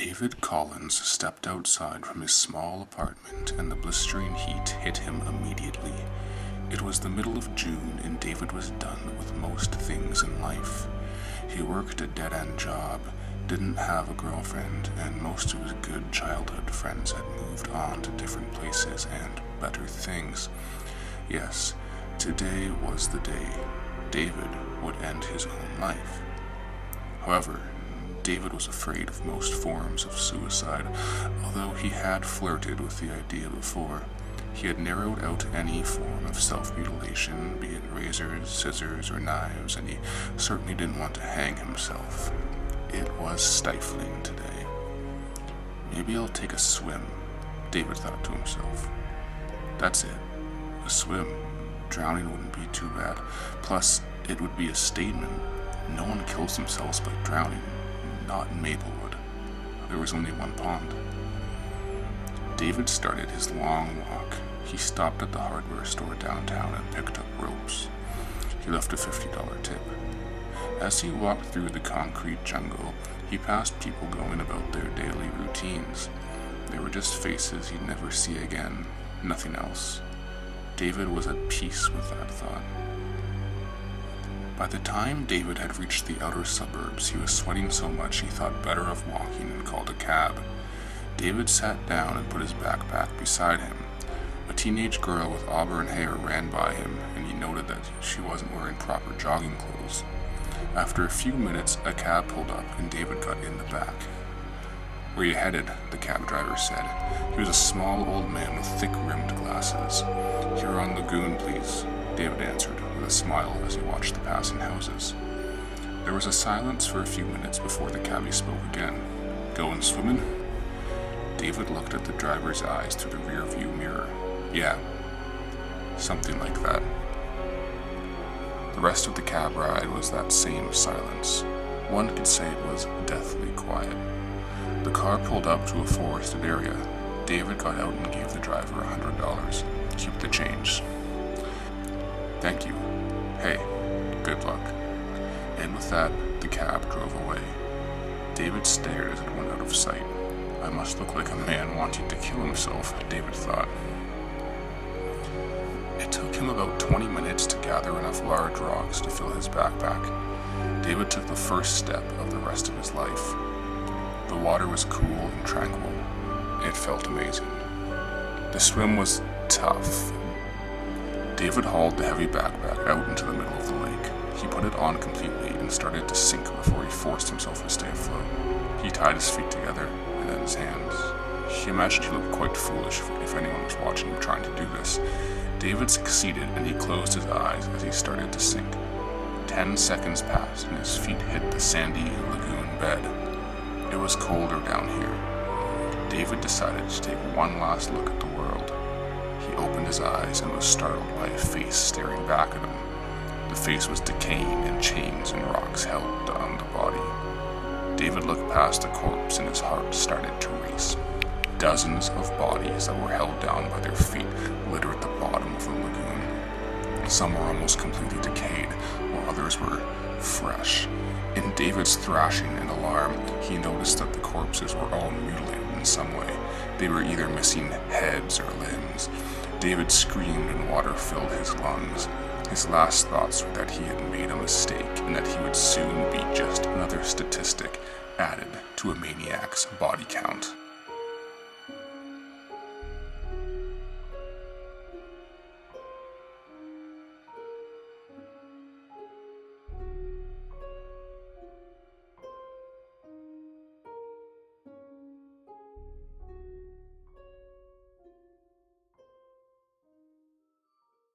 David Collins stepped outside from his small apartment and the blistering heat hit him immediately. It was the middle of June and David was done with most things in life. He worked a dead-end job, didn't have a girlfriend, and most of his good childhood friends had moved on to different places and better things. Yes, today was the day David would end his own life. However, David was afraid of most forms of suicide, although he had flirted with the idea before. He had narrowed out any form of self-mutilation, be it razors, scissors, or knives, and he certainly didn't want to hang himself. It was stifling today. Maybe I'll take a swim, David thought to himself. That's it. A swim. Drowning wouldn't be too bad. Plus, it would be a statement. No one kills themselves by drowning. Not in Maplewood. There was only one pond. David started his long walk. He stopped at the hardware store downtown and picked up ropes. He left a $50 tip. As he walked through the concrete jungle, he passed people going about their daily routines. They were just faces he'd never see again, nothing else. David was at peace with that thought. By the time David had reached the outer suburbs, he was sweating so much he thought better of walking and called a cab. David sat down and put his backpack beside him. A teenage girl with auburn hair ran by him, and he noted that she wasn't wearing proper jogging clothes. After a few minutes, a cab pulled up, and David got in the back. "Where you headed?" the cab driver said. He was a small old man with thick-rimmed glasses. "Huron Lagoon, please," David answered with a smile as he watched the passing houses. There was a silence for a few minutes before the cabbie spoke again. "Going swimming?" David looked at the driver's eyes through the rear-view mirror. "Yeah, something like that." The rest of the cab ride was that same silence. One could say it was deathly quiet. The car pulled up to a forested area. David got out and gave the driver $100. "Keep the change." "Thank you. Hey, good luck." And with that, the cab drove away. David stared as it went out of sight. "I must look like a man wanting to kill himself," David thought. It took him about 20 minutes to gather enough large rocks to fill his backpack. David took the first step of the rest of his life. The water was cool and tranquil. It felt amazing. The swim was tough. David hauled the heavy backpack out into the middle of the lake. He put it on completely and started to sink before he forced himself to stay afloat. He tied his feet together and then his hands. He imagined he looked quite foolish if anyone was watching him trying to do this. David succeeded and he closed his eyes as he started to sink. 10 seconds passed and his feet hit the sandy lagoon bed. It was colder down here. David decided to take one last look at the world. He opened his eyes and was startled by a face staring back at him. The face was decaying and chains and rocks held down the body. David looked past the corpse and his heart started to race. Dozens of bodies that were held down by their feet littered the bottom of the lagoon. Some were almost completely decayed, while others were fresh. In David's thrashing and alarm, he noticed that the corpses were all mutilated in some way. They were either missing heads or limbs. David screamed and water filled his lungs. His last thoughts were that he had made a mistake and that he would soon be just another statistic added to a maniac's body count.